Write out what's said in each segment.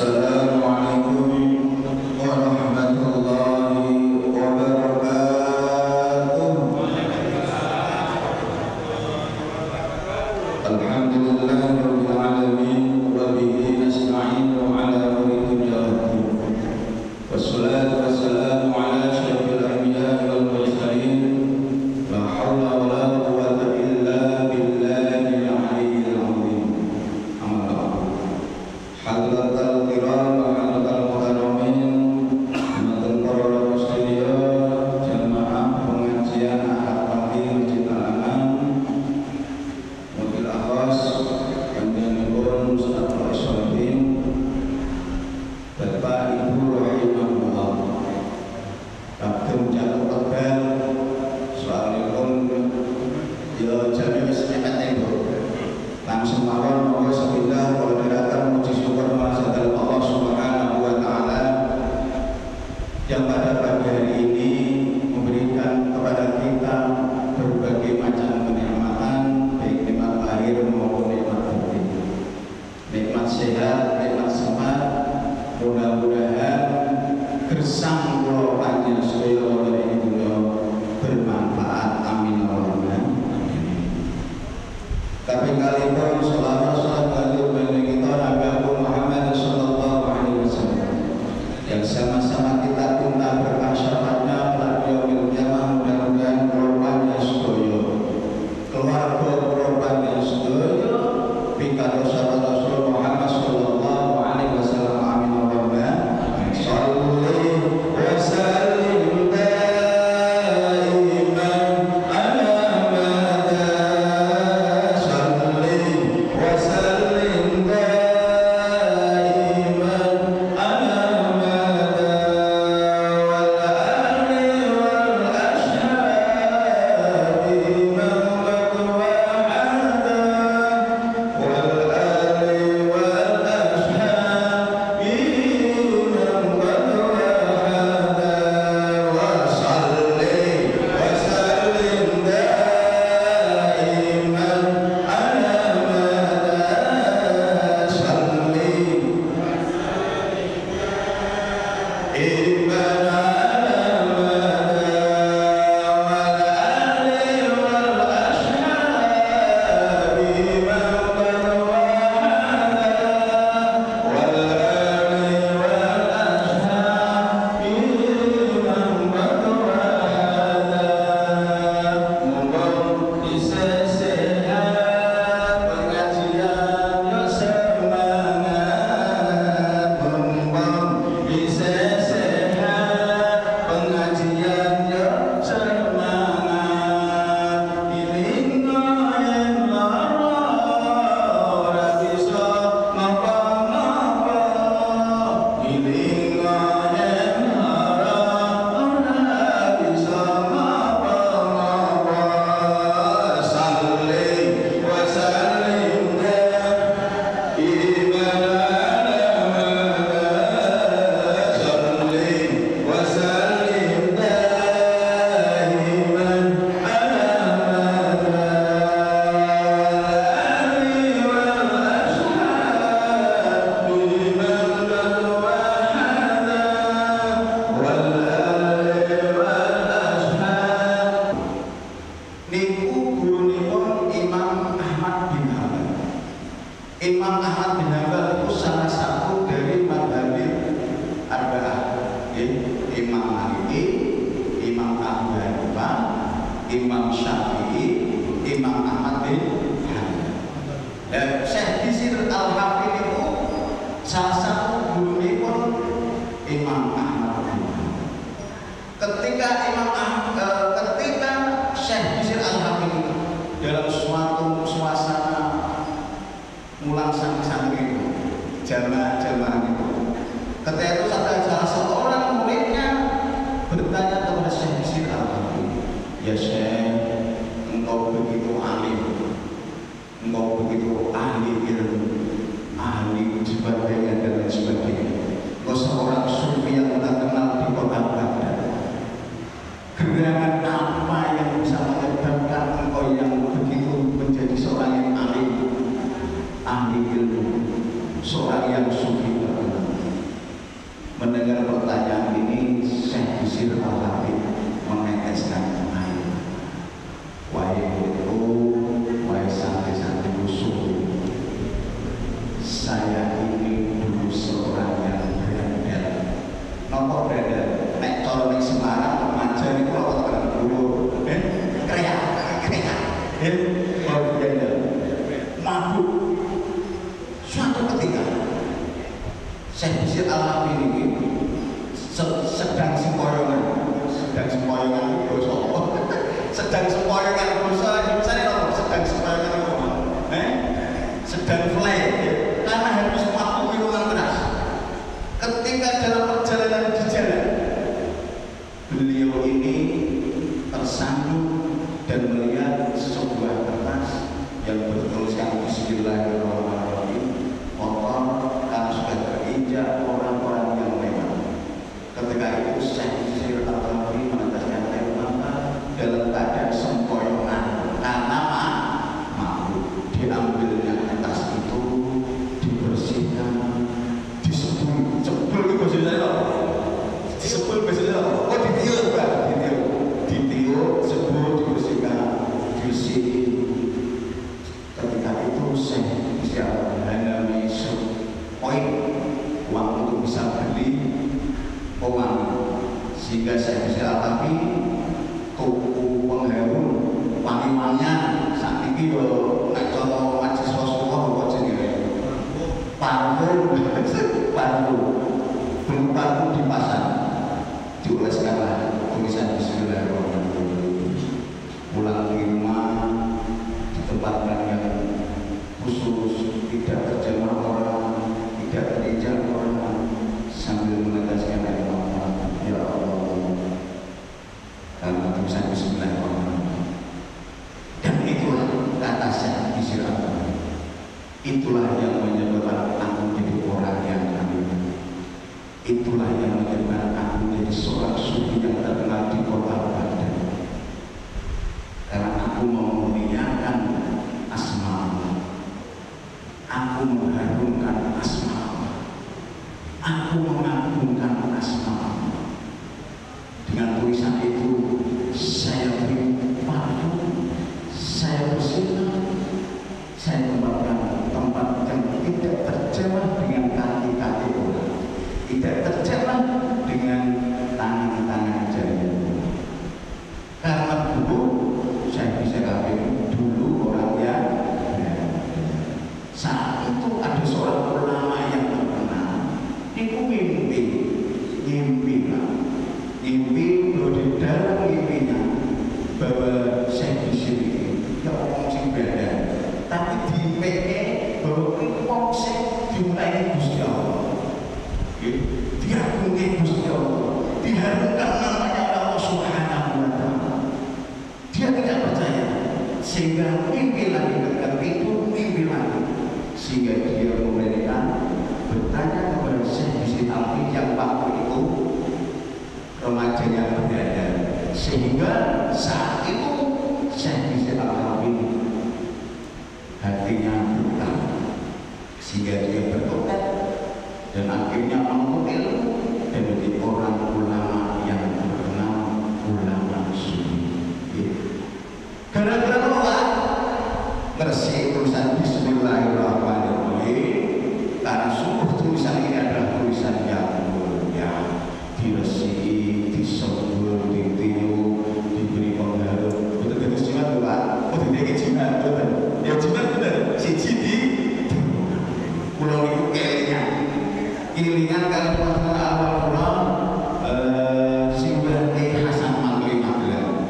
Assalamualaikum warahmatullahi wabarakatuh. Alhamdulillahirabbil alamin wa bihi nasta'inu ala umuri dunya waddin. Wassalatu wassalamu ala asyrafil anbiya'i wal mursalin. La haula wala quwwata illa billahil aliyyil azim. Amma ba'du. Hadratal kiram wa hadratal mukarramin, hadirin para muslimin, jamaah pengajian Ahad Pagi Masjid Al-Aman, mobil akhos panjenenganipun Ustaz Al-Iswafin, Bapak Ibu rahimahullah. Kagem jatuh tegal soalipun ya jane wis mepet niku. Langsung mawon monggo sepindah kula dherekaken muji syukur marang Allah Subhanahu wa taala yang pada pagi hari ini memberikan kepada kita berbagai macam kenikmatan, baik nikmat lahir maupun nikmat batin. Nikmat sehat, nikmat sehat, mudah-mudahan gersang kula panjenengan sedaya wonten ing dunya bermanfaat, amin Allahumma amin. Tapi kali pun selama kita Nabi Muhammad sallallahu alaihi wasallam yang sama-sama kita minta berkah syafaatnya pada yaumil qiyamah, mudah-mudahan korbannya sedaya keluarga korbannya sedaya pikados sahabat Rasul Muhammad sallallahu alaihi wasallam, amin Allahumma sholli wa sallim daiman ala Imam Ahmad bin Hanbal itu salah satu dari mazhab arba'ah, Imam Maliki, Imam Abu Hanifah, Imam Syafi'i, Imam Ahmad bin Hanbal. Dan Syekh Bishr Al-Hafidh itu salah satu guru pun Imam Ahmad bin Hanbal. Ketika Syekh Bishr Al-Hafidh dalam suatu suasana mulang santri itu, jamaah itu, ketika itu salah seorang muridnya bertanya kepada Syekh Bishr Al-Hafidh, ya Syekh, engkau begitu alim, engkau begitu ahli ilmu, ahli sebagainya dan lain sebagainya, engkau seorang sufi yang terkenal di kota Baghdad. Gerangan apa yang bisa menyebabkan engkau yang begitu menjadi seorang yang alim, ahli ilmu, seorang yang sufi terkenal? cara ning Semarang remaja niku apa tekan dhuwur. Kreak. Mabuk. Suatu ketika Syekh Bisir Al-Habib ini sedang sempoyongan dosa apa? Sedang sempoyongan dosa misalnya apa? Sedang sempoyongan apa? Sedang fly karena harus mabuk minuman keras. Ketika dalam perjalanan di jalan beliau ini tersandung dan melihat sebuah kertas yang bertuliskan Bismillahirrahmanirrahim. Motor karena sudah terinjak orang-orang yang lewat. Ketika itu Syekh Bisir Al-Habib meneteskan air mata dalam keadaan sempoyongan karena mabuk. Diambilnya kertas itu, dibersihkan, disebul itu bahasanya apa? Disebul bahasanya apa? Oh ditiup kan? Ditiup, sebul, dibersihkan, dibersihin. Ketika itu saya bisa hanya poin uang untuk bisa beli uang sehingga saya bisa alami tuku pengharum wangi-wangian saat ini yo nek cara mahasiswa sekolah kok jenenge parfum dipasang dioleskanlah tulisan Bismillahirrahmanirrahim. Pulang ke rumah ditempatkan yang khusus, tidak terjemah orang, tidak terinjak orang, sambil meneteskan air mata. Ya Allah, karena tulisan Bismillahirrahmanirrahim. Dan itulah kata Syekh Bisir Al-Habib. Itulah yang menyebabkan aku menjadi orang yang alim. Itulah yang menyebabkan aku menjadi seorang sufi yang terkenal di kota Bandar. Karena aku memuliakan asma Allah, aku mengharumkan asma Allah, aku mengagungkan asma Allah. Dengan tulisan itu saya beri parfum, saya bersihkan, saya tempatkan tempat yang tidak terjemah dengan kaki-kaki orang, tidak terjemah dengan tangan-tangan jari. Karena dulu saya bisa katakan dulu orang yang saat itu ada seorang ulama yang terkenal. Itu mimpi loh, di dalam mimpinya bahwa Syekh Bisir ini ya orang sing beda, tapi di PE bahwa orang sing diulangi Gusti Allah, diagungi Gusti Allah, diharumkan namanya Allah Subhanahu wa Ta'ala. Dia tidak percaya sehingga mimpi lagi ketika itu mimpi lagi, sehingga dia kemudian bertanya kepada Syekh Bisir Al-Habib yang waktu itu remajanya berada, sehingga saat itu Syekh Bisir Al-Habib hatinya buka, sehingga dia bertobat dan akhirnya menuntut ilmu dan menjadi orang ulama yang terkenal, ulama sufi. Gara-gara apa? Bersih tulisan Bismillahirrahmanirrahim. Karena sungguh tulisan ini adalah tulisan yang mulia, diresihi, disebut, ditiup, diberi pengharum. Betul betul jimat Pak. Oh tidak jimat betul. Ya jimat benar. Siji di pulau itu kelingan kalau teman-teman awal pulau Singgah Hasan Maghrib Maghrib,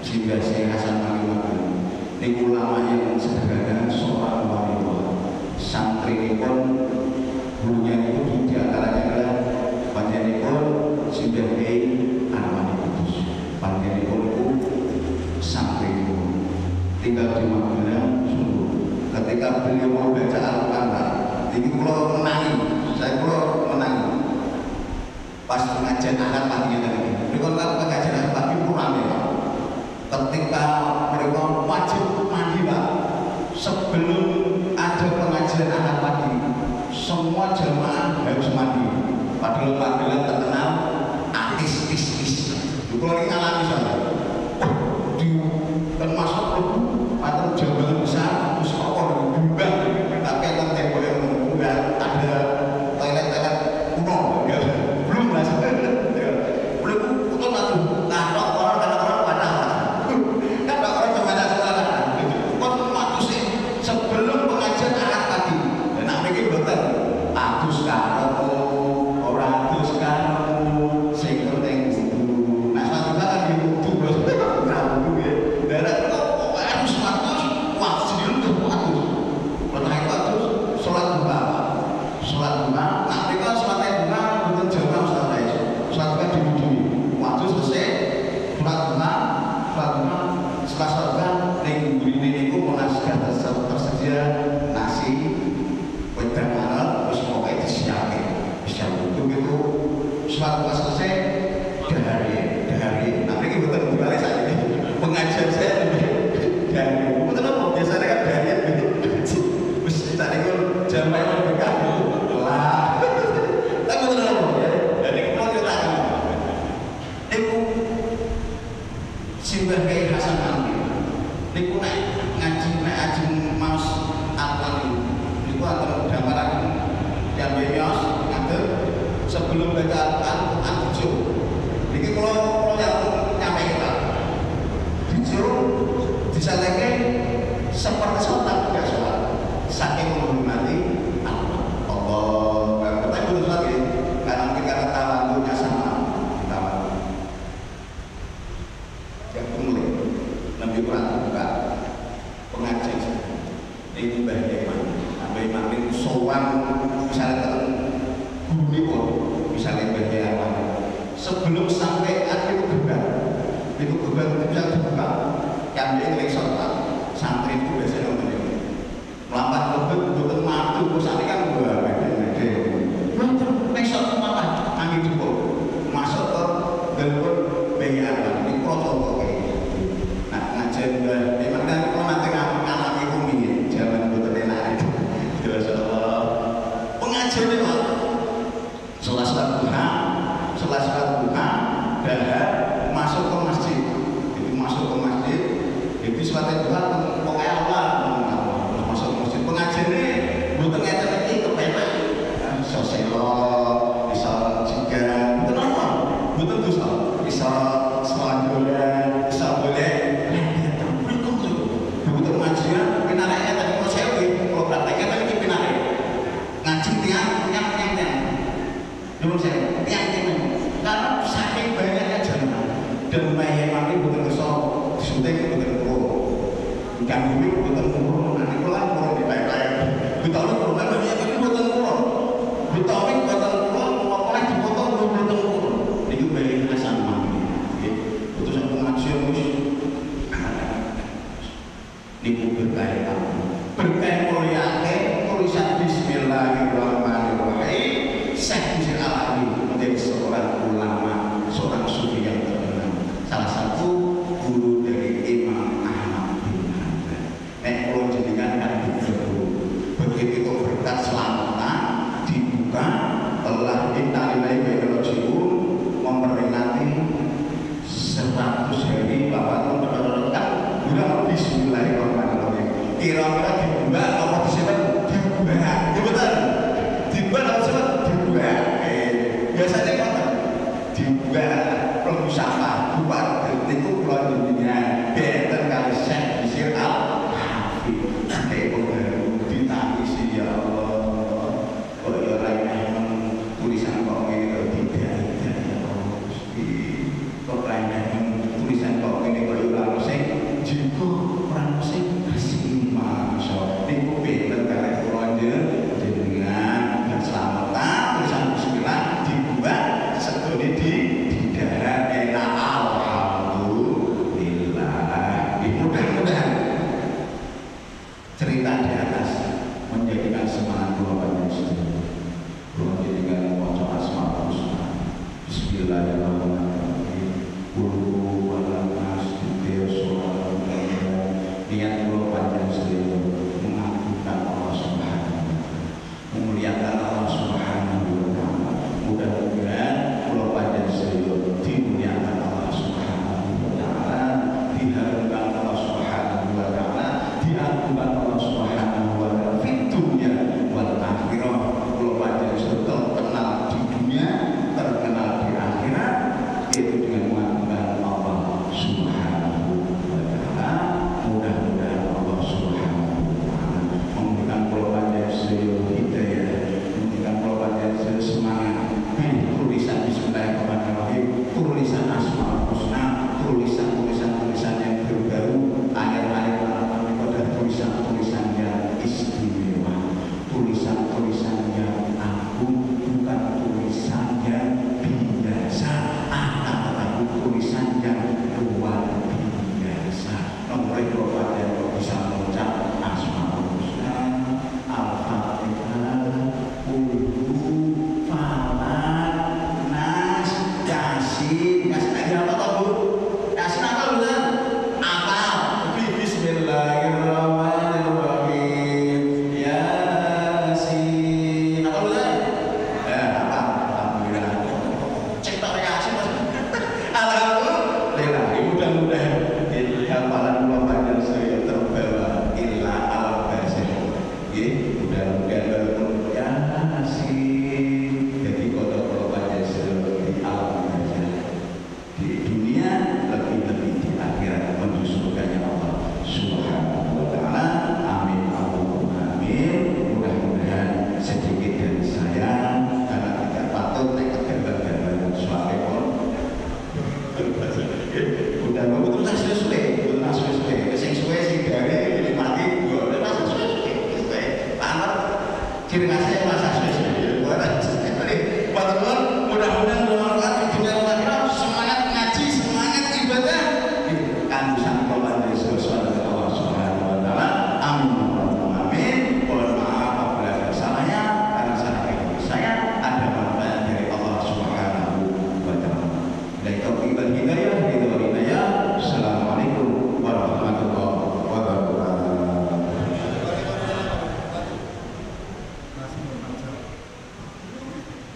Singgah Hasan Maghrib Maghrib. Ini ulama yang sederhana, seorang wanita. Santri ini pun gurunya itu di antaranya adalah panjenengan Singgah Armani Kudus. Panjenengan itu santri itu tinggal di Magelang. Ketika beliau mau baca Al-Quran, ini pulau menangi. Saya pulau menang pas pengajian akad pagi tadi. Mereka kan pengajian akad pagi kurang ya. Ketika mereka wajib mandi Pak, sebelum ada pengajian akad pagi, semua jamaah harus mandi. Padahal Magelang terkenal artis. Kalau ini ngalami saya, di termasuk atau jabatan besar, terus kotor dibuka, tapi akan tembok yang enggak ada toilet kuno, belum lah. Belum karo ora adus karo sing penting kudu. Nah suatu kali kudu bos ora kudu ya. Darat kok harus adus, wah sendiri tuh adus. Pernah itu adus sholat duha. Sholat duha, nah mereka sholat duha bukan jamaah sholat itu. Sholat duha diwudui. Waktu selesai sholat duha setelah sholat duha ning gurine niku monas tersedia nasi wedang arep terus pokoke disiapke. Siap itu gitu. Sholat duha selesai dahari. Nah ini betul dibalik saja pengajian saya lebih dari betul apa? Biasanya kan daharian gitu. Mesti tadi kan jamaah berkah lah. Tapi betul apa? Jadi kalau kita niku simbah Kiai Hasan Ali niku ngaji maos Al-Quran niku antara gambaran yang bemios ngatur sebelum baca Al-Quran tujuh niki kalau yang nyampe kita disuruh disaleke seperti sholat tidak sholat saking menghormati Allah kita betul lagi karena kita tawadunya sama yang mulai Nabi Quran buka pengajian ini Mbah Yaman itu sowan misalnya bumi pun misalnya Mbah Yaman sebelum sampai itu gerbang itu bisa dibuka yang dia ngelik sholat santri itu biasanya ngomong ini melambat lebet bukan matu saat ini kan gue ngelik sholat malah angin jempol masuk ke gelbun Mbah Yaman ini protokol memang kan kalau nanti ngalami bumi zaman betul enak itu Masya Allah pengajian ini Pak sholat duha dahar masuk ke masjid itu sholat duha pokoknya Allah terus masuk ke masjid pengajian ini betul ngeten iki kepenak soselo bisa juga betul apa betul dosa bisa selanjutnya bisa boleh pengajian pinaranya tadi kalau saya kalau prakteknya tadi pinaranya ngaji tiang dulu saya tiang karena saking banyaknya jamaah dan Mbah Yaman ini bukan kesel disuntik bukan kurung bukan bumi bukan kurung nanti pulang kurung di baik-baik bitawi kurung ini bukan kurung bitawi bukan kurung pokoknya dipotong bukan kurung ini bayi Hasan Mami putusan pengajian niku berkah mulyake tulisan Bismillahirrahmanirrahim Syekh Bisri Alawi menjadi seorang ulama seorang sufi yang terkenal salah satu guru dari Imam Ahmad bin Hanbal nek kula jenengan kan begitu berkat selamatan dibuka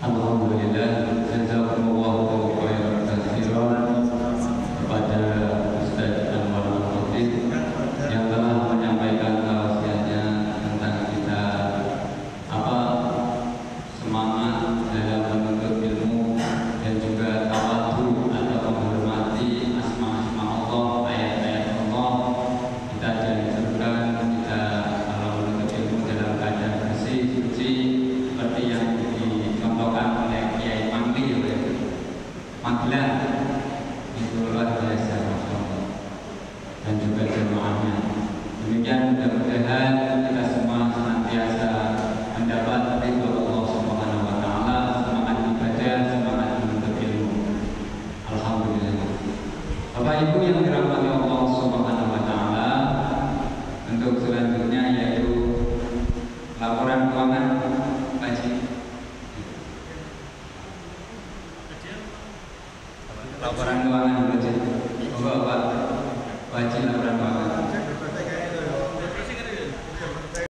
Alhamdulillah, jazakumullahu khairan katsiran kepada Ustaz Anwar Al-Khatib yang telah menyampaikan tausiahnya tentang kita semangat dalam menuntut ilmu dan juga tawadhu atau menghormati asma-asma Allah, ayat-ayat Allah. Kita dianjurkan kita kalau menuntut ilmu dalam keadaan bersih, suci, seperti yang dicontohkan oleh Kiai Mangli Magelang. Itu luar biasa, Masya Allah, dan juga jemaahnya. Demikian, mudah-mudahan kita semua senantiasa mendapat ridho Allah Subhanahu wa taala, semangat ibadah, semangat menuntut ilmu. Alhamdulillah. Bapak Ibu yang dirahmati Allah Subhanahu wa taala, untuk selanjutnya yaitu laporan keuangan wajib. Laporan keuangan wajib. Bapak wajib laporan keuangan.